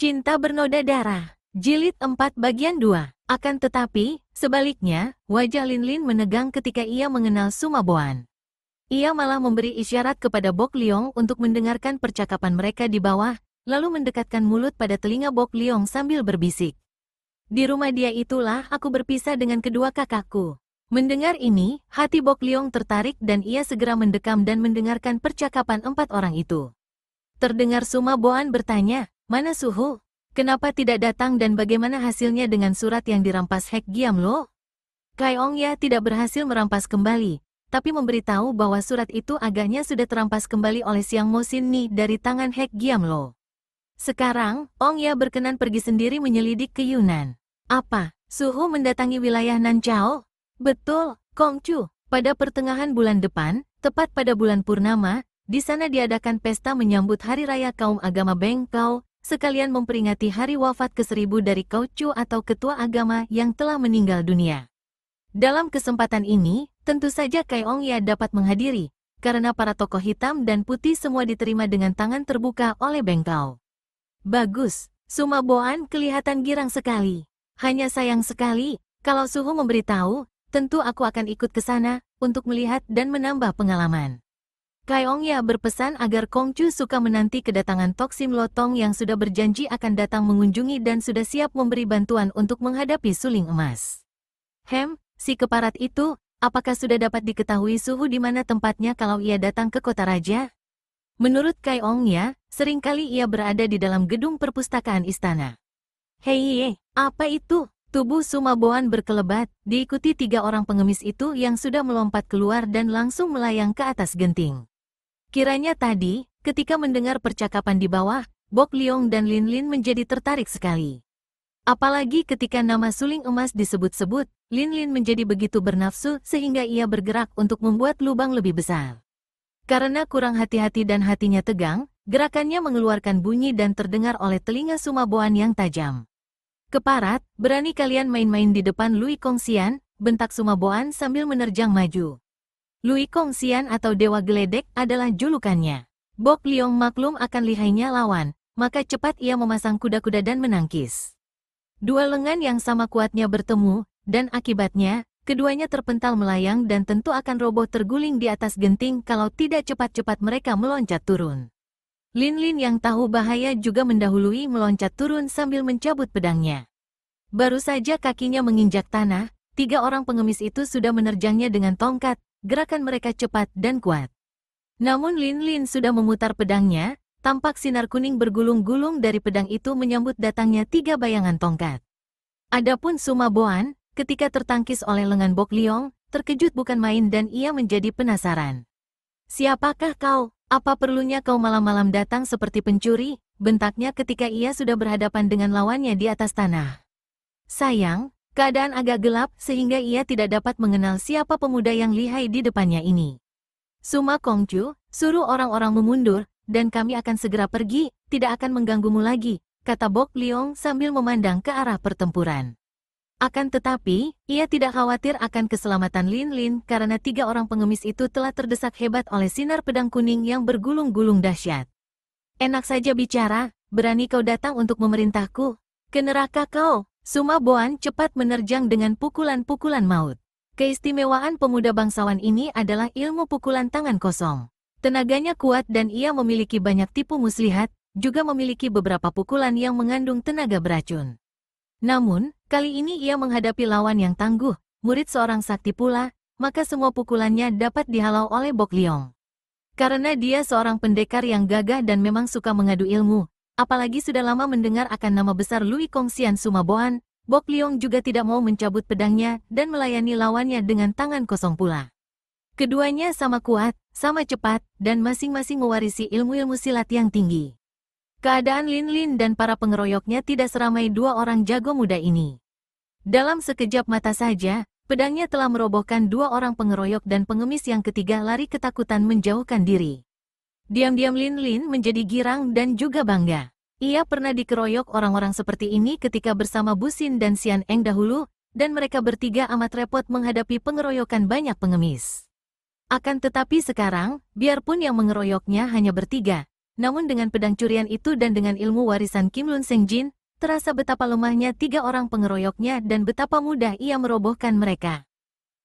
Cinta bernoda darah. Jilid 4 bagian 2. Akan tetapi, sebaliknya, wajah Linlin menegang ketika ia mengenal Suma Boan. Ia malah memberi isyarat kepada Bok Liong untuk mendengarkan percakapan mereka di bawah, lalu mendekatkan mulut pada telinga Bok Liong sambil berbisik. Di rumah dia itulah aku berpisah dengan kedua kakakku. Mendengar ini, hati Bok Liong tertarik dan ia segera mendekam dan mendengarkan percakapan empat orang itu. Terdengar Suma Boan bertanya, "Mana Suhu? Kenapa tidak datang dan bagaimana hasilnya dengan surat yang dirampas Hek Giam Lo?" Kai Ong Ya tidak berhasil merampas kembali, tapi memberitahu bahwa surat itu agaknya sudah terampas kembali oleh Siang Mo Sin Ni dari tangan Hek Giam Lo. Sekarang, Ong Ya berkenan pergi sendiri menyelidik ke Yunnan. Apa? Suhu mendatangi wilayah Nanchao? Betul, Kong Chu. Pada pertengahan bulan depan, tepat pada bulan purnama, di sana diadakan pesta menyambut Hari Raya Kaum Agama Beng Kau, sekalian memperingati hari wafat ke-1000 dari Kau Chu atau ketua agama yang telah meninggal dunia. Dalam kesempatan ini, tentu saja Kai Ong Ya dapat menghadiri, karena para tokoh hitam dan putih semua diterima dengan tangan terbuka oleh Beng Kau. Bagus, Suma Boan kelihatan girang sekali. Hanya sayang sekali, kalau Suhu memberitahu, tentu aku akan ikut ke sana, untuk melihat dan menambah pengalaman. Kai Ong Ya berpesan agar Kong Chu suka menanti kedatangan Tok Sim Lotong yang sudah berjanji akan datang mengunjungi dan sudah siap memberi bantuan untuk menghadapi suling emas. Si keparat itu, apakah sudah dapat diketahui Suhu di mana tempatnya kalau ia datang ke kota raja? Menurut Kai Ong Ya, seringkali ia berada di dalam gedung perpustakaan istana. Hei, apa itu? Tubuh Suma Boan berkelebat, diikuti 3 orang pengemis itu yang sudah melompat keluar dan langsung melayang ke atas genting. Kiranya tadi, ketika mendengar percakapan di bawah, Bok Liong dan Linlin menjadi tertarik sekali. Apalagi ketika nama suling emas disebut-sebut, Linlin menjadi begitu bernafsu sehingga ia bergerak untuk membuat lubang lebih besar. Karena kurang hati-hati dan hatinya tegang, gerakannya mengeluarkan bunyi dan terdengar oleh telinga Suma Boan yang tajam. "Keparat, berani kalian main-main di depan Lui Kongxian?" bentak Suma Boan sambil menerjang maju. Lui Kongxian atau Dewa Geledek adalah julukannya. Bok Liong maklum akan lihainya lawan, maka cepat ia memasang kuda-kuda dan menangkis. Dua lengan yang sama kuatnya bertemu, dan akibatnya, keduanya terpental melayang dan tentu akan roboh terguling di atas genting kalau tidak cepat-cepat mereka meloncat turun. Linlin yang tahu bahaya juga mendahului meloncat turun sambil mencabut pedangnya. Baru saja kakinya menginjak tanah, 3 orang pengemis itu sudah menerjangnya dengan tongkat, gerakan mereka cepat dan kuat. Namun Linlin sudah memutar pedangnya, tampak sinar kuning bergulung-gulung dari pedang itu menyambut datangnya 3 bayangan tongkat. Adapun Suma Boan, ketika tertangkis oleh lengan Bok Liong, terkejut bukan main dan ia menjadi penasaran. "Siapakah kau? Apa perlunya kau malam-malam datang seperti pencuri?" bentaknya ketika ia sudah berhadapan dengan lawannya di atas tanah. Sayang, keadaan agak gelap sehingga ia tidak dapat mengenal siapa pemuda yang lihai di depannya ini. "Suma Kongcu, suruh orang-orang memundur, dan kami akan segera pergi, tidak akan mengganggumu lagi," kata Bok Liong sambil memandang ke arah pertempuran. Akan tetapi, ia tidak khawatir akan keselamatan Linlin karena 3 orang pengemis itu telah terdesak hebat oleh sinar pedang kuning yang bergulung-gulung dahsyat. "Enak saja bicara, berani kau datang untuk memerintahku? Ke neraka kau!" Suma Boan cepat menerjang dengan pukulan-pukulan maut. Keistimewaan pemuda bangsawan ini adalah ilmu pukulan tangan kosong. Tenaganya kuat dan ia memiliki banyak tipu muslihat, juga memiliki beberapa pukulan yang mengandung tenaga beracun. Namun, kali ini ia menghadapi lawan yang tangguh, murid seorang sakti pula, maka semua pukulannya dapat dihalau oleh Bok Liong. Karena dia seorang pendekar yang gagah dan memang suka mengadu ilmu, apalagi sudah lama mendengar akan nama besar Lui Kongxian Suma Boan, Bok Liong juga tidak mau mencabut pedangnya dan melayani lawannya dengan tangan kosong pula. Keduanya sama kuat, sama cepat, dan masing-masing mewarisi ilmu-ilmu silat yang tinggi. Keadaan Linlin dan para pengeroyoknya tidak seramai 2 orang jago muda ini. Dalam sekejap mata saja, pedangnya telah merobohkan 2 orang pengeroyok dan pengemis yang ketiga lari ketakutan menjauhkan diri. Diam-diam Linlin menjadi girang dan juga bangga. Ia pernah dikeroyok orang-orang seperti ini ketika bersama Busin dan Xian Eng dahulu, dan mereka bertiga amat repot menghadapi pengeroyokan banyak pengemis. Akan tetapi sekarang, biarpun yang mengeroyoknya hanya bertiga, namun dengan pedang curian itu dan dengan ilmu warisan Kim Lun Sengjin, terasa betapa lemahnya 3 orang pengeroyoknya dan betapa mudah ia merobohkan mereka.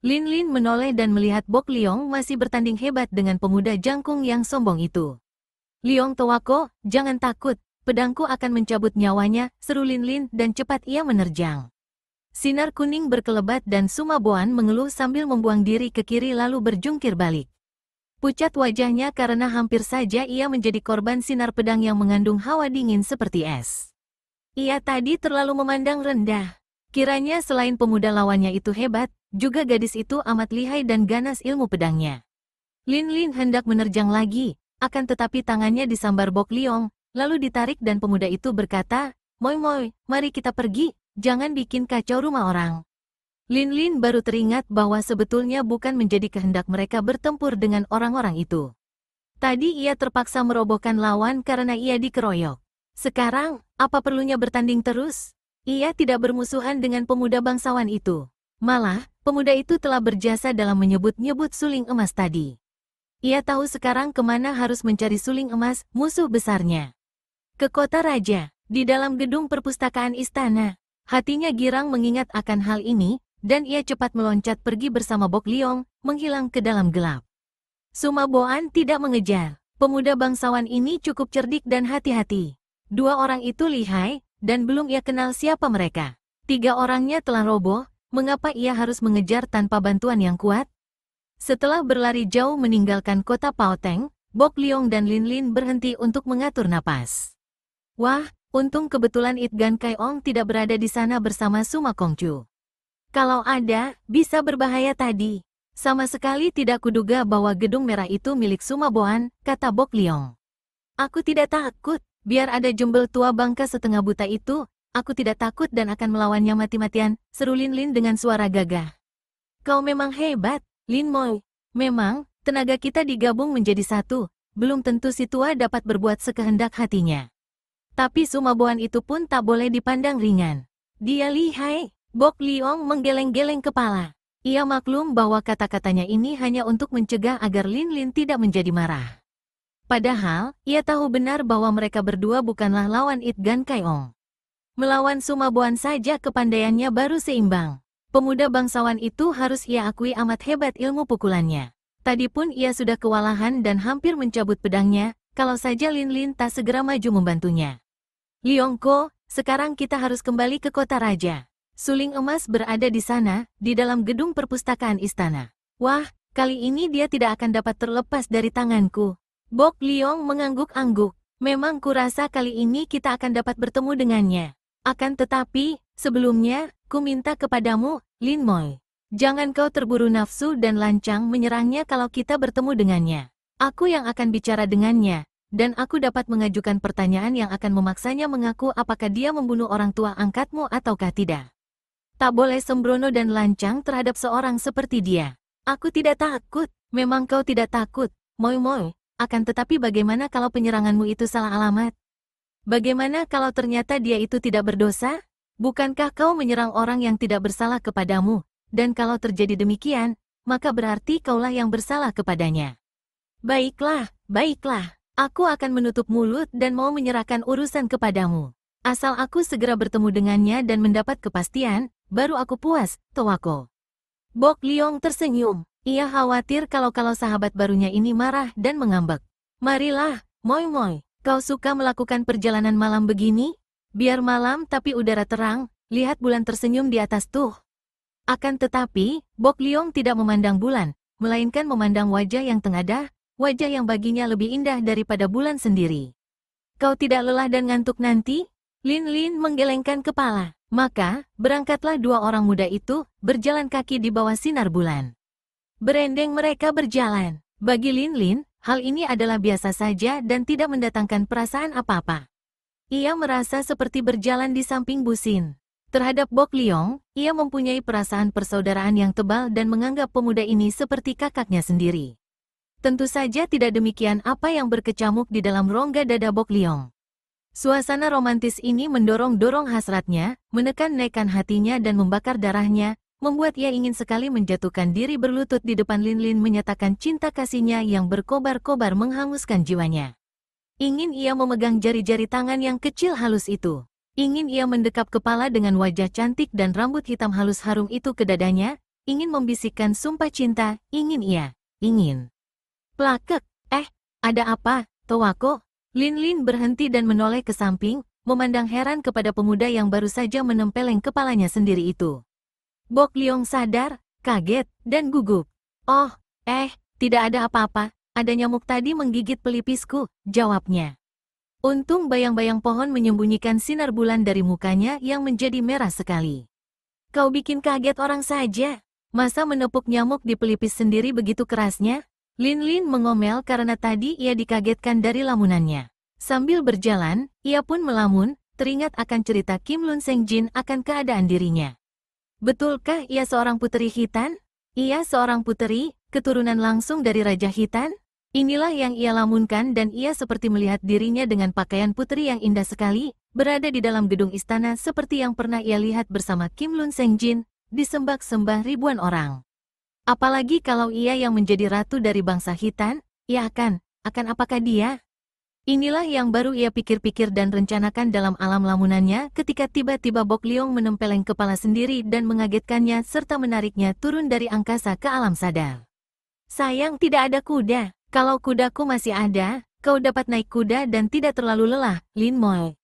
Lin Lin menoleh dan melihat Bok Liong masih bertanding hebat dengan pemuda jangkung yang sombong itu. "Liong Towako, jangan takut, pedangku akan mencabut nyawanya," seru Lin Lin dan cepat ia menerjang. Sinar kuning berkelebat dan Suma Boan mengeluh sambil membuang diri ke kiri lalu berjungkir balik. Pucat wajahnya karena hampir saja ia menjadi korban sinar pedang yang mengandung hawa dingin seperti es. Ia tadi terlalu memandang rendah. Kiranya selain pemuda lawannya itu hebat, juga gadis itu amat lihai dan ganas ilmu pedangnya. Lin Lin hendak menerjang lagi, akan tetapi tangannya disambar Bok Liong, lalu ditarik dan pemuda itu berkata, "Moi moi, mari kita pergi, jangan bikin kacau rumah orang." Lin Lin baru teringat bahwa sebetulnya bukan menjadi kehendak mereka bertempur dengan orang-orang itu. Tadi ia terpaksa merobohkan lawan karena ia dikeroyok. Sekarang, apa perlunya bertanding terus? Ia tidak bermusuhan dengan pemuda bangsawan itu. Malah, pemuda itu telah berjasa dalam menyebut-nyebut suling emas tadi. Ia tahu sekarang kemana harus mencari suling emas, musuh besarnya. Ke kota raja, di dalam gedung perpustakaan istana. Hatinya girang mengingat akan hal ini, dan ia cepat meloncat pergi bersama Bok Liong, menghilang ke dalam gelap. Suma Boan tidak mengejar. Pemuda bangsawan ini cukup cerdik dan hati-hati. 2 orang itu lihai, dan belum ia kenal siapa mereka. 3 orangnya telah roboh, mengapa ia harus mengejar tanpa bantuan yang kuat? Setelah berlari jauh meninggalkan kota Paoteng, Bok Liong dan Lin Lin berhenti untuk mengatur napas. Wah, untung kebetulan It Gan Kai Ong tidak berada di sana bersama Suma Kongcu. Kalau ada, bisa berbahaya tadi. Sama sekali tidak kuduga bahwa gedung merah itu milik Suma Boan, kata Bok Liong. Aku tidak takut, biar ada jembel tua bangka setengah buta itu, aku tidak takut dan akan melawannya mati-matian, seru Lin Lin dengan suara gagah. Kau memang hebat, Lin Moi. Memang, tenaga kita digabung menjadi satu, belum tentu si tua dapat berbuat sekehendak hatinya. Tapi Suma Boan itu pun tak boleh dipandang ringan. Dia lihai. Bok Liong menggeleng-geleng kepala. Ia maklum bahwa kata-katanya ini hanya untuk mencegah agar Lin Lin tidak menjadi marah. Padahal, ia tahu benar bahwa mereka berdua bukanlah lawan It Gan Kai Ong. Melawan Suma Boan saja kepandaiannya baru seimbang. Pemuda bangsawan itu harus ia akui amat hebat ilmu pukulannya. Tadi pun ia sudah kewalahan dan hampir mencabut pedangnya, kalau saja Lin Lin tak segera maju membantunya. Liongko, sekarang kita harus kembali ke kota raja. Suling emas berada di sana, di dalam gedung perpustakaan istana. Wah, kali ini dia tidak akan dapat terlepas dari tanganku. Bok Liong mengangguk-angguk. Memang kurasa kali ini kita akan dapat bertemu dengannya. Akan tetapi, sebelumnya, ku minta kepadamu, Lin Moi. Jangan kau terburu nafsu dan lancang menyerangnya kalau kita bertemu dengannya. Aku yang akan bicara dengannya, dan aku dapat mengajukan pertanyaan yang akan memaksanya mengaku apakah dia membunuh orang tua angkatmu ataukah tidak. Tak boleh sembrono dan lancang terhadap seorang seperti dia. Aku tidak takut, memang kau tidak takut, Moi Moi. Akan tetapi bagaimana kalau penyeranganmu itu salah alamat? Bagaimana kalau ternyata dia itu tidak berdosa? Bukankah kau menyerang orang yang tidak bersalah kepadamu? Dan kalau terjadi demikian, maka berarti kaulah yang bersalah kepadanya. Baiklah, baiklah. Aku akan menutup mulut dan mau menyerahkan urusan kepadamu. Asal aku segera bertemu dengannya dan mendapat kepastian, baru aku puas, Towako. Bok Liong tersenyum. Ia khawatir kalau sahabat barunya ini marah dan mengambek. Marilah, Moi Moi, kau suka melakukan perjalanan malam begini? Biar malam tapi udara terang, lihat bulan tersenyum di atas tuh. Akan tetapi, Bok Liong tidak memandang bulan, melainkan memandang wajah yang tengadah, wajah yang baginya lebih indah daripada bulan sendiri. Kau tidak lelah dan ngantuk nanti? Lin Lin menggelengkan kepala. Maka, berangkatlah 2 orang muda itu, berjalan kaki di bawah sinar bulan. Berendeng mereka berjalan. Bagi Lin Lin, hal ini adalah biasa saja dan tidak mendatangkan perasaan apa-apa. Ia merasa seperti berjalan di samping busin. Terhadap Bok Liong, ia mempunyai perasaan persaudaraan yang tebal dan menganggap pemuda ini seperti kakaknya sendiri. Tentu saja tidak demikian apa yang berkecamuk di dalam rongga dada Bok Liong. Suasana romantis ini mendorong-dorong hasratnya, menekan-nekan hatinya dan membakar darahnya, membuat ia ingin sekali menjatuhkan diri berlutut di depan Lin Lin menyatakan cinta kasihnya yang berkobar-kobar menghanguskan jiwanya. Ingin ia memegang jari-jari tangan yang kecil halus itu. Ingin ia mendekap kepala dengan wajah cantik dan rambut hitam halus harum itu ke dadanya. Ingin membisikkan sumpah cinta. Ingin. Plakek. Ada apa, Towako? Lin berhenti dan menoleh ke samping, memandang heran kepada pemuda yang baru saja menempeleng kepalanya sendiri itu. Bok Liong sadar, kaget, dan gugup. Oh, tidak ada apa-apa, ada nyamuk tadi menggigit pelipisku, jawabnya. Untung bayang-bayang pohon menyembunyikan sinar bulan dari mukanya yang menjadi merah sekali. Kau bikin kaget orang saja. Masa menepuk nyamuk di pelipis sendiri begitu kerasnya? Lin mengomel karena tadi ia dikagetkan dari lamunannya. Sambil berjalan, ia pun melamun, teringat akan cerita Kim Lun Seng Jin akan keadaan dirinya. Betulkah ia seorang puteri Khitan? Ia seorang puteri, keturunan langsung dari Raja Khitan? Inilah yang ia lamunkan dan ia seperti melihat dirinya dengan pakaian puteri yang indah sekali, berada di dalam gedung istana seperti yang pernah ia lihat bersama Kim Lun Seng Jin, disembah-sembah ribuan orang. Apalagi kalau ia yang menjadi ratu dari bangsa Khitan, ia akan apakah dia? Inilah yang baru ia pikir-pikir dan rencanakan dalam alam lamunannya ketika tiba-tiba Bok Liong menempeleng kepala sendiri dan mengagetkannya serta menariknya turun dari angkasa ke alam sadar. Sayang tidak ada kuda. Kalau kudaku masih ada, kau dapat naik kuda dan tidak terlalu lelah, Lin Moe.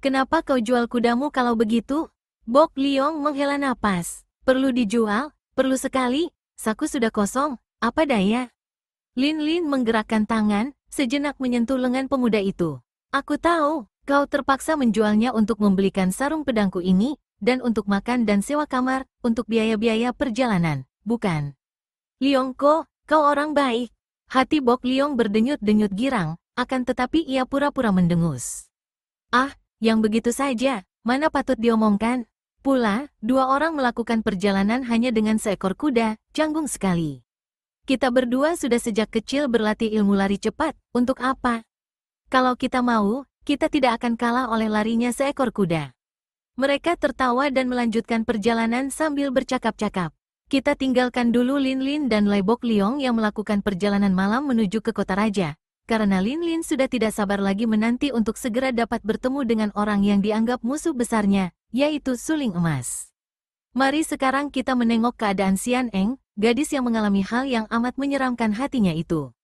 Kenapa kau jual kudamu kalau begitu? Bok Liong menghela napas. Perlu dijual? Perlu sekali? Saku sudah kosong, apa daya? Lin menggerakkan tangan, sejenak menyentuh lengan pemuda itu. Aku tahu, kau terpaksa menjualnya untuk membelikan sarung pedangku ini, dan untuk makan dan sewa kamar, untuk biaya-biaya perjalanan, bukan? Liongko, kau orang baik. Hati Bok Liong berdenyut-denyut girang, akan tetapi ia pura-pura mendengus. Yang begitu saja, mana patut diomongkan? Pula, dua orang melakukan perjalanan hanya dengan seekor kuda, canggung sekali. Kita berdua sudah sejak kecil berlatih ilmu lari cepat, untuk apa? Kalau kita mau, kita tidak akan kalah oleh larinya seekor kuda. Mereka tertawa dan melanjutkan perjalanan sambil bercakap-cakap. Kita tinggalkan dulu Lin dan Lai Bok Liong yang melakukan perjalanan malam menuju ke kota raja, karena Lin sudah tidak sabar lagi menanti untuk segera dapat bertemu dengan orang yang dianggap musuh besarnya, yaitu Suling Emas. Mari sekarang kita menengok keadaan Xian Eng, gadis yang mengalami hal yang amat menyeramkan hatinya itu.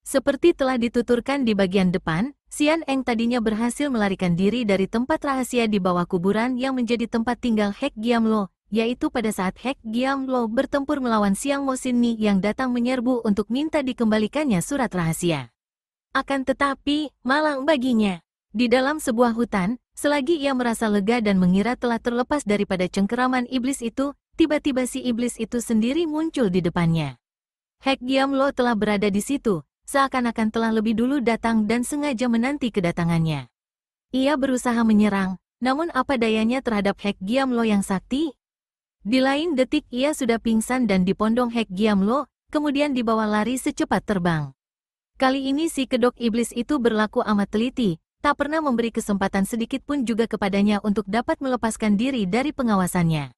Seperti telah dituturkan di bagian depan, Xian Eng tadinya berhasil melarikan diri dari tempat rahasia di bawah kuburan yang menjadi tempat tinggal Hek Giamlo, yaitu pada saat Hek Giamlo bertempur melawan Siang Mo Sinmi yang datang menyerbu untuk minta dikembalikannya surat rahasia. Akan tetapi, malang baginya. Di dalam sebuah hutan, selagi ia merasa lega dan mengira telah terlepas daripada cengkeraman iblis itu, tiba-tiba si iblis itu sendiri muncul di depannya. Hek Giamlo telah berada di situ, seakan-akan telah lebih dulu datang dan sengaja menanti kedatangannya. Ia berusaha menyerang, namun apa dayanya terhadap Hek Giamlo yang sakti? Di lain detik ia sudah pingsan dan dipondong Hek Giamlo, kemudian dibawa lari secepat terbang. Kali ini si kedok iblis itu berlaku amat teliti, tak pernah memberi kesempatan sedikit pun juga kepadanya untuk dapat melepaskan diri dari pengawasannya.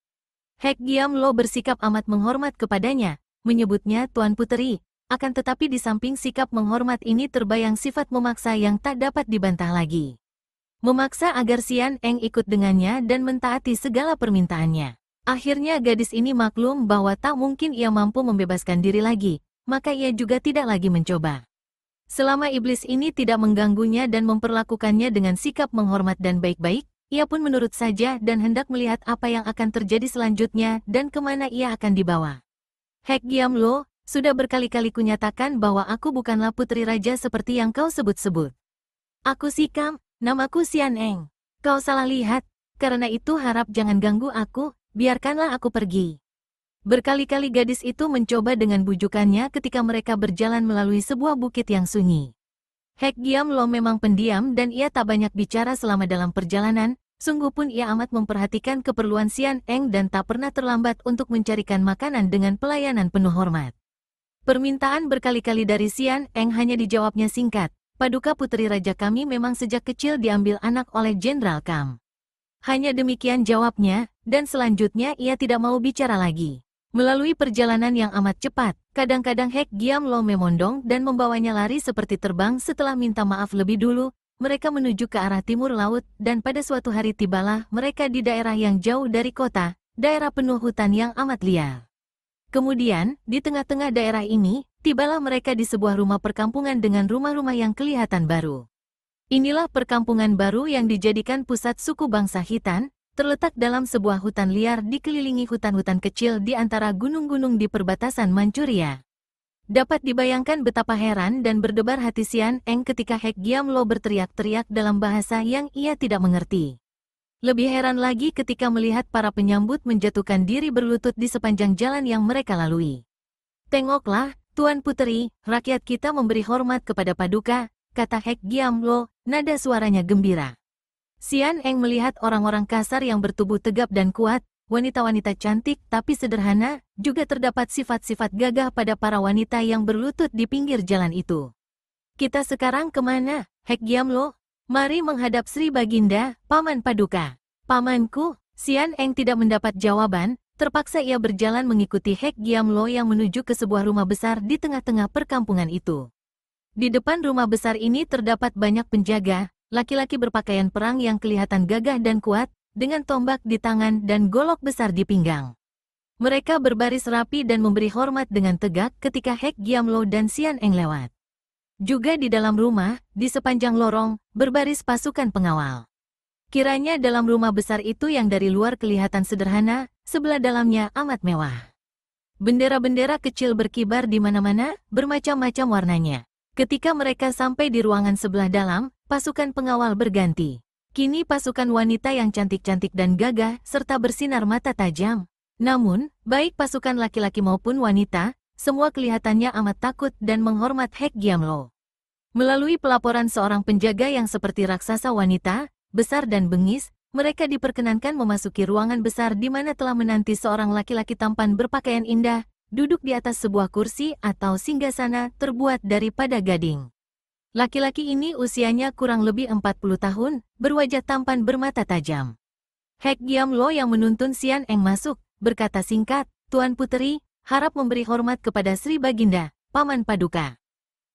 Hek Giamlo bersikap amat menghormat kepadanya, menyebutnya Tuan Puteri, akan tetapi di samping sikap menghormat ini terbayang sifat memaksa yang tak dapat dibantah lagi. Memaksa agar Xian Eng ikut dengannya dan mentaati segala permintaannya. Akhirnya gadis ini maklum bahwa tak mungkin ia mampu membebaskan diri lagi, maka ia juga tidak lagi mencoba. Selama iblis ini tidak mengganggunya dan memperlakukannya dengan sikap menghormat dan baik-baik, ia pun menurut saja dan hendak melihat apa yang akan terjadi selanjutnya dan kemana ia akan dibawa. Hek Giamlo, sudah berkali-kali kunyatakan bahwa aku bukanlah putri raja seperti yang kau sebut-sebut. Aku Sikam, namaku Xian Eng. Kau salah lihat, karena itu harap jangan ganggu aku, biarkanlah aku pergi. Berkali-kali gadis itu mencoba dengan bujukannya ketika mereka berjalan melalui sebuah bukit yang sunyi. Hek Giamlo memang pendiam dan ia tak banyak bicara selama dalam perjalanan, sungguh pun ia amat memperhatikan keperluan Xian Eng dan tak pernah terlambat untuk mencarikan makanan dengan pelayanan penuh hormat. Permintaan berkali-kali dari Xian Eng hanya dijawabnya singkat, Paduka Puteri Raja kami memang sejak kecil diambil anak oleh Jenderal Kam. Hanya demikian jawabnya, dan selanjutnya ia tidak mau bicara lagi. Melalui perjalanan yang amat cepat, kadang-kadang Hek Giamlo memondong dan membawanya lari seperti terbang setelah minta maaf lebih dulu. Mereka menuju ke arah timur laut, dan pada suatu hari tibalah mereka di daerah yang jauh dari kota, daerah penuh hutan yang amat liar. Kemudian, di tengah-tengah daerah ini, tibalah mereka di sebuah rumah perkampungan dengan rumah-rumah yang kelihatan baru. Inilah perkampungan baru yang dijadikan pusat suku bangsa Khitan, terletak dalam sebuah hutan liar dikelilingi hutan-hutan kecil di antara gunung-gunung di perbatasan Manchuria. Dapat dibayangkan betapa heran dan berdebar hati Xian Eng ketika Hek Giamlo berteriak-teriak dalam bahasa yang ia tidak mengerti. Lebih heran lagi ketika melihat para penyambut menjatuhkan diri berlutut di sepanjang jalan yang mereka lalui. "Tengoklah, Tuan Puteri, rakyat kita memberi hormat kepada Paduka," kata Hek Giamlo, nada suaranya gembira. Xian Eng melihat orang-orang kasar yang bertubuh tegap dan kuat, wanita-wanita cantik tapi sederhana, juga terdapat sifat-sifat gagah pada para wanita yang berlutut di pinggir jalan itu. "Kita sekarang kemana, Hek Giamlo?" "Mari menghadap Sri Baginda, Paman Paduka." "Pamanku?" Xian Eng tidak mendapat jawaban, terpaksa ia berjalan mengikuti Hek Giamlo yang menuju ke sebuah rumah besar di tengah-tengah perkampungan itu. Di depan rumah besar ini terdapat banyak penjaga, laki-laki berpakaian perang yang kelihatan gagah dan kuat, dengan tombak di tangan dan golok besar di pinggang. Mereka berbaris rapi dan memberi hormat dengan tegak ketika Hek Giamlo dan Xian Eng lewat. Juga di dalam rumah, di sepanjang lorong, berbaris pasukan pengawal. Kiranya dalam rumah besar itu yang dari luar kelihatan sederhana, sebelah dalamnya amat mewah. Bendera-bendera kecil berkibar di mana-mana, bermacam-macam warnanya. Ketika mereka sampai di ruangan sebelah dalam, pasukan pengawal berganti. Kini pasukan wanita yang cantik-cantik dan gagah, serta bersinar mata tajam. Namun, baik pasukan laki-laki maupun wanita, semua kelihatannya amat takut dan menghormat Hek Giamlo. Melalui pelaporan seorang penjaga yang seperti raksasa wanita, besar dan bengis, mereka diperkenankan memasuki ruangan besar di mana telah menanti seorang laki-laki tampan berpakaian indah, duduk di atas sebuah kursi atau singgasana terbuat daripada gading. Laki-laki ini usianya kurang lebih 40 tahun, berwajah tampan bermata tajam. Hek Giamlo yang menuntun Xian Eng masuk, berkata singkat, "Tuan Puteri, harap memberi hormat kepada Sri Baginda, Paman Paduka."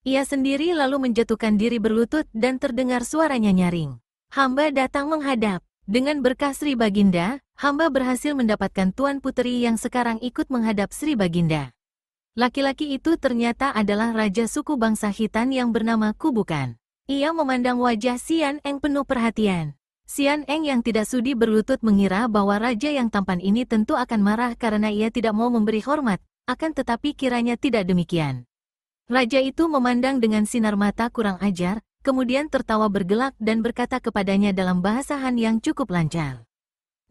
Ia sendiri lalu menjatuhkan diri berlutut dan terdengar suaranya nyaring. "Hamba datang menghadap. Dengan berkah Sri Baginda, hamba berhasil mendapatkan Tuan Puteri yang sekarang ikut menghadap Sri Baginda." Laki-laki itu ternyata adalah raja suku bangsa Khitan yang bernama Kubukan. Ia memandang wajah Xian Eng penuh perhatian. Xian Eng yang tidak sudi berlutut mengira bahwa raja yang tampan ini tentu akan marah karena ia tidak mau memberi hormat, akan tetapi kiranya tidak demikian. Raja itu memandang dengan sinar mata kurang ajar, kemudian tertawa bergelak dan berkata kepadanya dalam bahasa Han yang cukup lancar.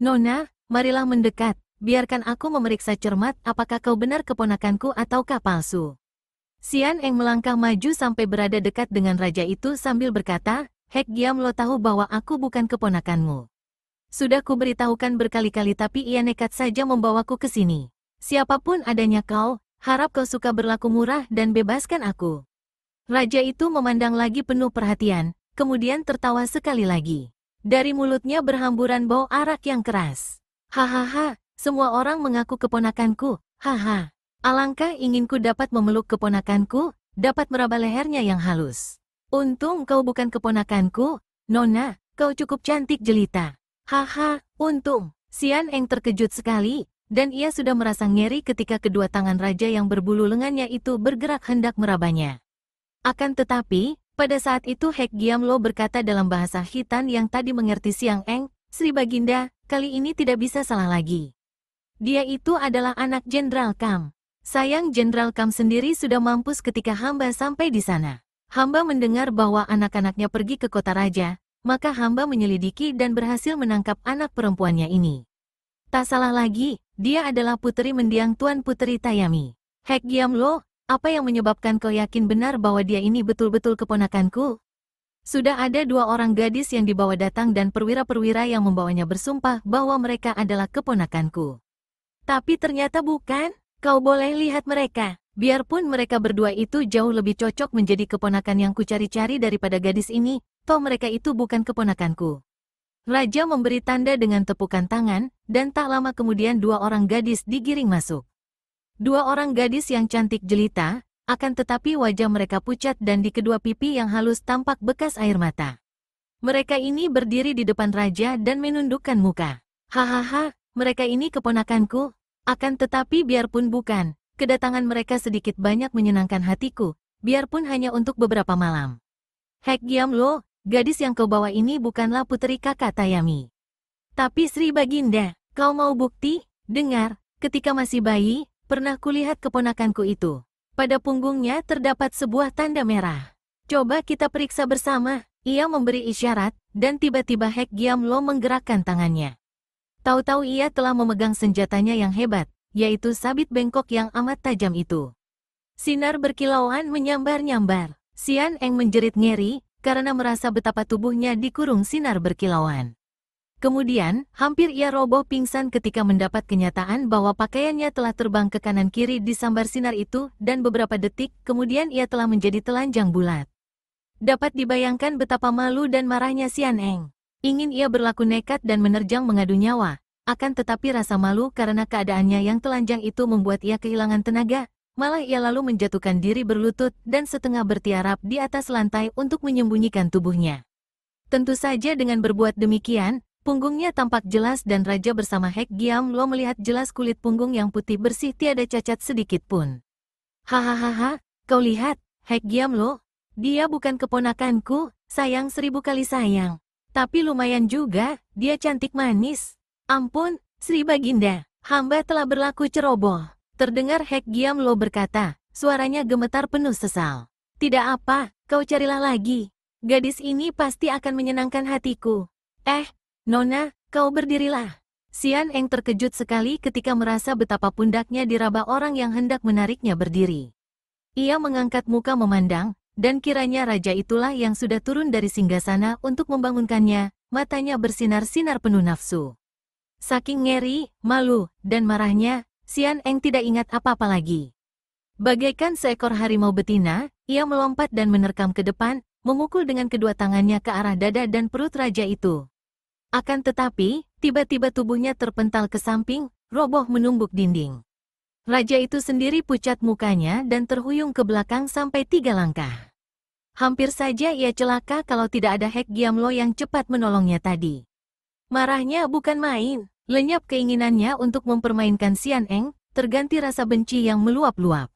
"Nona, marilah mendekat, biarkan aku memeriksa cermat apakah kau benar keponakanku ataukah palsu." Xian Eng melangkah maju sampai berada dekat dengan raja itu sambil berkata, "Hek Giamlo tahu bahwa aku bukan keponakanmu. Sudah kuberitahukan berkali-kali tapi ia nekat saja membawaku ke sini. Siapapun adanya kau, harap kau suka berlaku murah dan bebaskan aku." Raja itu memandang lagi penuh perhatian, kemudian tertawa sekali lagi. Dari mulutnya berhamburan bau arak yang keras. "Hahaha, semua orang mengaku keponakanku, haha. Alangkah inginku dapat memeluk keponakanku, dapat meraba lehernya yang halus. Untung kau bukan keponakanku, Nona, kau cukup cantik jelita. Haha, untung." Xian Eng terkejut sekali, dan ia sudah merasa ngeri ketika kedua tangan raja yang berbulu lengannya itu bergerak hendak merabanya. Akan tetapi, pada saat itu Hek Giamlo berkata dalam bahasa Khitan yang tadi mengerti Xian Eng, "Sri Baginda, kali ini tidak bisa salah lagi. Dia itu adalah anak Jenderal Kam. Sayang Jenderal Kam sendiri sudah mampus ketika hamba sampai di sana. Hamba mendengar bahwa anak-anaknya pergi ke kota raja, maka hamba menyelidiki dan berhasil menangkap anak perempuannya ini. Tak salah lagi, dia adalah puteri mendiang Tuan Puteri Tayami. Hek Giamlo, apa yang menyebabkan kau yakin benar bahwa dia ini betul-betul keponakanku?" Sudah ada dua orang gadis yang dibawa datang dan perwira-perwira yang membawanya bersumpah bahwa mereka adalah keponakanku. "Tapi ternyata bukan, kau boleh lihat mereka. Biarpun mereka berdua itu jauh lebih cocok menjadi keponakan yang kucari-cari daripada gadis ini, toh mereka itu bukan keponakanku." Raja memberi tanda dengan tepukan tangan, dan tak lama kemudian dua orang gadis digiring masuk. Dua orang gadis yang cantik jelita, akan tetapi wajah mereka pucat dan di kedua pipi yang halus tampak bekas air mata. Mereka ini berdiri di depan raja dan menundukkan muka. Hahaha, mereka ini keponakanku. Akan tetapi biarpun bukan, kedatangan mereka sedikit banyak menyenangkan hatiku, biarpun hanya untuk beberapa malam. Hek Giamlo, gadis yang kau bawa ini bukanlah puteri kakak Tayami. Tapi Sri Baginda, kau mau bukti? Dengar, ketika masih bayi, pernah kulihat keponakanku itu. Pada punggungnya terdapat sebuah tanda merah. Coba kita periksa bersama. Ia memberi isyarat, dan tiba-tiba Hek Giamlo menggerakkan tangannya. Tahu-tahu ia telah memegang senjatanya yang hebat, yaitu sabit bengkok yang amat tajam itu. Sinar berkilauan menyambar-nyambar. Xian Eng menjerit ngeri, karena merasa betapa tubuhnya dikurung sinar berkilauan. Kemudian, hampir ia roboh pingsan ketika mendapat kenyataan bahwa pakaiannya telah terbang ke kanan-kiri disambar sinar itu, dan beberapa detik kemudian ia telah menjadi telanjang bulat. Dapat dibayangkan betapa malu dan marahnya Xian Eng. Ingin ia berlaku nekat dan menerjang mengadu nyawa, akan tetapi rasa malu karena keadaannya yang telanjang itu membuat ia kehilangan tenaga, malah ia lalu menjatuhkan diri berlutut dan setengah bertiarap di atas lantai untuk menyembunyikan tubuhnya. Tentu saja dengan berbuat demikian, punggungnya tampak jelas dan raja bersama Hek Giamlo melihat jelas kulit punggung yang putih bersih tiada cacat sedikit pun. Hahaha, kau lihat, Hek Giamlo? Dia bukan keponakanku, sayang 1000 kali sayang. Tapi lumayan juga, dia cantik manis. Ampun, Sri Baginda, hamba telah berlaku ceroboh. Terdengar Hek Giamlo berkata, suaranya gemetar penuh sesal. Tidak apa, kau carilah lagi. Gadis ini pasti akan menyenangkan hatiku. Nona, kau berdirilah. Xian Eng terkejut sekali ketika merasa betapa pundaknya diraba orang yang hendak menariknya berdiri. Ia mengangkat muka memandang, dan kiranya raja itulah yang sudah turun dari singgasana untuk membangunkannya, matanya bersinar-sinar penuh nafsu. Saking ngeri, malu, dan marahnya, Xian Eng tidak ingat apa-apa lagi. Bagaikan seekor harimau betina, ia melompat dan menerkam ke depan, memukul dengan kedua tangannya ke arah dada dan perut raja itu. Akan tetapi, tiba-tiba tubuhnya terpental ke samping, roboh menumbuk dinding. Raja itu sendiri pucat mukanya dan terhuyung ke belakang sampai 3 langkah. Hampir saja ia celaka kalau tidak ada Hek Giamlo yang cepat menolongnya tadi. Marahnya bukan main, lenyap keinginannya untuk mempermainkan Xian Eng, terganti rasa benci yang meluap-luap.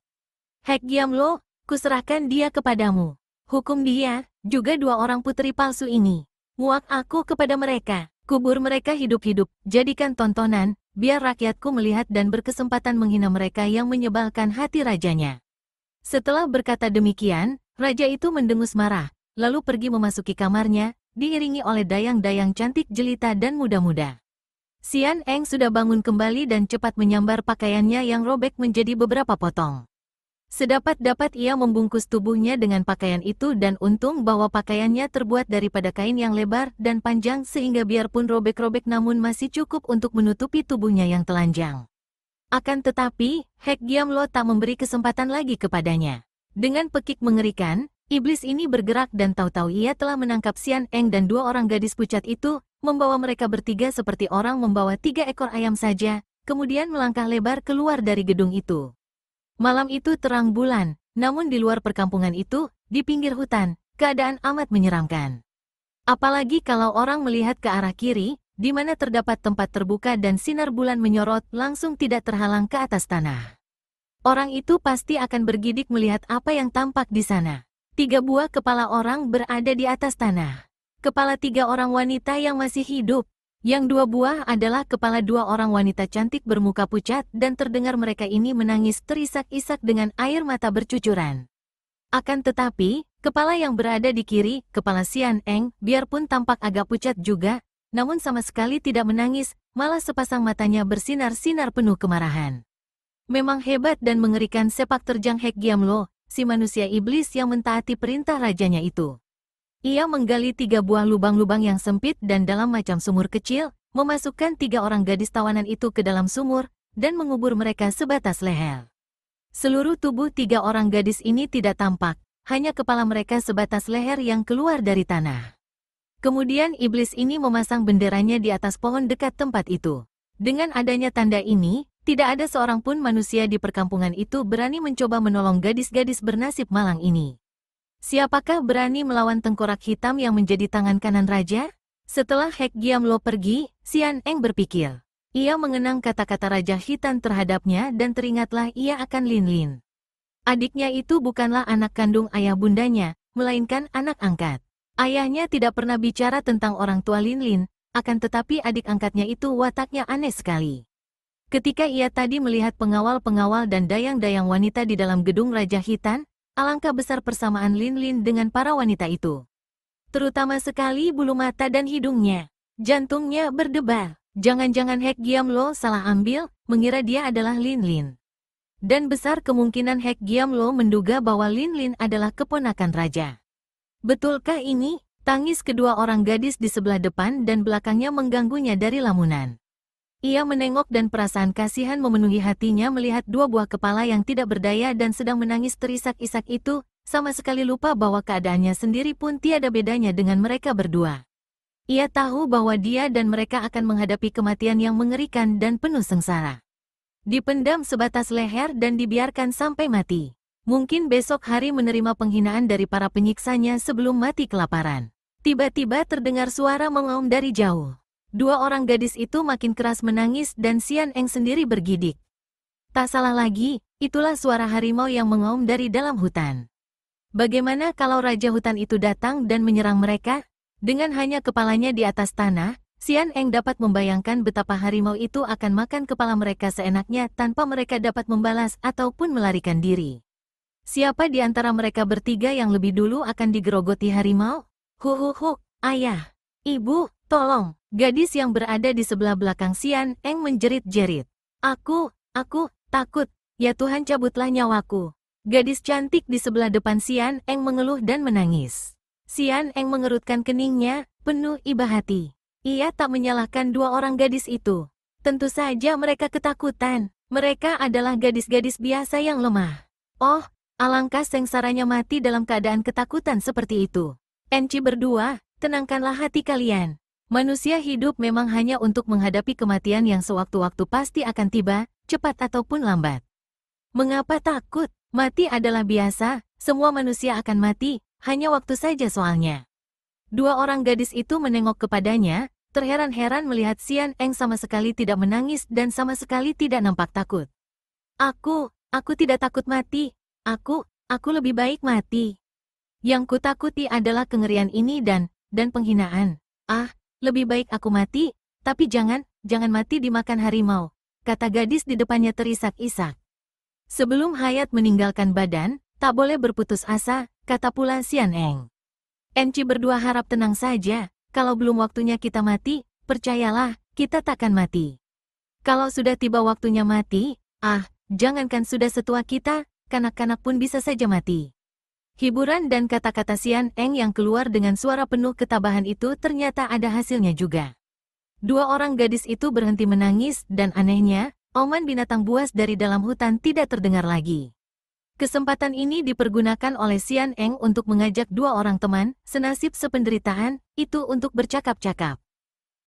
Hek Giamlo, kuserahkan dia kepadamu. Hukum dia, juga 2 orang puteri palsu ini. Muak aku kepada mereka, kubur mereka hidup-hidup, jadikan tontonan, biar rakyatku melihat dan berkesempatan menghina mereka yang menyebalkan hati rajanya. Setelah berkata demikian, raja itu mendengus marah, lalu pergi memasuki kamarnya, diiringi oleh dayang-dayang cantik jelita dan muda-muda. Xian Eng sudah bangun kembali dan cepat menyambar pakaiannya yang robek menjadi beberapa potong. Sedapat-dapat ia membungkus tubuhnya dengan pakaian itu dan untung bahwa pakaiannya terbuat daripada kain yang lebar dan panjang sehingga biarpun robek-robek namun masih cukup untuk menutupi tubuhnya yang telanjang. Akan tetapi, Hek Giamlo tak memberi kesempatan lagi kepadanya. Dengan pekik mengerikan, iblis ini bergerak dan tahu-tahu ia telah menangkap Xian Eng dan 2 orang gadis pucat itu, membawa mereka bertiga seperti orang membawa 3 ekor ayam saja, kemudian melangkah lebar keluar dari gedung itu. Malam itu terang bulan, namun di luar perkampungan itu, di pinggir hutan, keadaan amat menyeramkan. Apalagi kalau orang melihat ke arah kiri, di mana terdapat tempat terbuka dan sinar bulan menyorot langsung tidak terhalang ke atas tanah. Orang itu pasti akan bergidik melihat apa yang tampak di sana. 3 buah kepala orang berada di atas tanah. Kepala 3 orang wanita yang masih hidup. Yang 2 buah adalah kepala 2 orang wanita cantik bermuka pucat dan terdengar mereka ini menangis terisak-isak dengan air mata bercucuran. Akan tetapi, kepala yang berada di kiri, kepala Xian Eng, biarpun tampak agak pucat juga, namun sama sekali tidak menangis, malah sepasang matanya bersinar-sinar penuh kemarahan. Memang hebat dan mengerikan sepak terjang Hek Giamlo, si manusia iblis yang mentaati perintah rajanya itu. Ia menggali 3 buah lubang-lubang yang sempit dan dalam macam sumur kecil, memasukkan 3 orang gadis tawanan itu ke dalam sumur, dan mengubur mereka sebatas leher. Seluruh tubuh 3 orang gadis ini tidak tampak, hanya kepala mereka sebatas leher yang keluar dari tanah. Kemudian iblis ini memasang benderanya di atas pohon dekat tempat itu. Dengan adanya tanda ini, Tidak ada seorang pun manusia di perkampungan itu berani mencoba menolong gadis-gadis bernasib malang ini. Siapakah berani melawan tengkorak hitam yang menjadi tangan kanan raja? Setelah Hek Giamlo pergi, Xian Eng berpikir. Ia mengenang kata-kata Raja Hitam terhadapnya dan teringatlah ia akan Lin Lin. Adiknya itu bukanlah anak kandung ayah bundanya, melainkan anak angkat. Ayahnya tidak pernah bicara tentang orang tua Lin Lin, akan tetapi adik angkatnya itu wataknya aneh sekali. Ketika ia tadi melihat pengawal-pengawal dan dayang-dayang wanita di dalam gedung Raja Hitam, alangkah besar persamaan Lin Lin dengan para wanita itu. Terutama sekali bulu mata dan hidungnya. Jantungnya berdebar. Jangan-jangan Hek Giamlo salah ambil, mengira dia adalah Lin Lin. Dan besar kemungkinan Hek Giamlo menduga bahwa Lin Lin adalah keponakan raja. Betulkah ini? Tangis kedua orang gadis di sebelah depan dan belakangnya mengganggunya dari lamunan. Ia menengok dan perasaan kasihan memenuhi hatinya melihat dua buah kepala yang tidak berdaya dan sedang menangis terisak-isak itu, sama sekali lupa bahwa keadaannya sendiri pun tiada bedanya dengan mereka berdua. Ia tahu bahwa dia dan mereka akan menghadapi kematian yang mengerikan dan penuh sengsara. Dipendam sebatas leher dan dibiarkan sampai mati. Mungkin besok hari menerima penghinaan dari para penyiksanya sebelum mati kelaparan. Tiba-tiba terdengar suara mengaum dari jauh. Dua orang gadis itu makin keras menangis dan Xian Eng sendiri bergidik. Tak salah lagi, itulah suara harimau yang mengaum dari dalam hutan. Bagaimana kalau Raja Hutan itu datang dan menyerang mereka? Dengan hanya kepalanya di atas tanah, Xian Eng dapat membayangkan betapa harimau itu akan makan kepala mereka seenaknya tanpa mereka dapat membalas ataupun melarikan diri. Siapa di antara mereka bertiga yang lebih dulu akan digerogoti harimau? Huk, ayah, ibu, tolong. Gadis yang berada di sebelah belakang Xian Eng menjerit-jerit. Aku takut. Ya Tuhan, cabutlah nyawaku. Gadis cantik di sebelah depan Xian Eng mengeluh dan menangis. Xian Eng mengerutkan keningnya, penuh iba hati. Ia tak menyalahkan dua orang gadis itu. Tentu saja mereka ketakutan. Mereka adalah gadis-gadis biasa yang lemah. Oh, alangkah sengsaranya mati dalam keadaan ketakutan seperti itu. Enci berdua, tenangkanlah hati kalian. Manusia hidup memang hanya untuk menghadapi kematian yang sewaktu-waktu pasti akan tiba, cepat ataupun lambat. Mengapa takut? Mati adalah biasa, semua manusia akan mati, hanya waktu saja soalnya. Dua orang gadis itu menengok kepadanya, terheran-heran melihat Xian Eng sama sekali tidak menangis dan sama sekali tidak nampak takut. Aku tidak takut mati. Aku lebih baik mati. Yang kutakuti adalah kengerian ini dan penghinaan. Lebih baik aku mati, tapi jangan mati dimakan harimau, kata gadis di depannya terisak-isak. Sebelum hayat meninggalkan badan, tak boleh berputus asa, kata pula Xian Eng. Enci berdua harap tenang saja, kalau belum waktunya kita mati, percayalah, kita takkan mati. Kalau sudah tiba waktunya mati, jangankan sudah setua kita, kanak-kanak pun bisa saja mati. Hiburan dan kata-kata Xian Eng yang keluar dengan suara penuh ketabahan itu ternyata ada hasilnya juga. Dua orang gadis itu berhenti menangis dan anehnya, auman binatang buas dari dalam hutan tidak terdengar lagi. Kesempatan ini dipergunakan oleh Xian Eng untuk mengajak dua orang teman, senasib sependeritaan, itu untuk bercakap-cakap.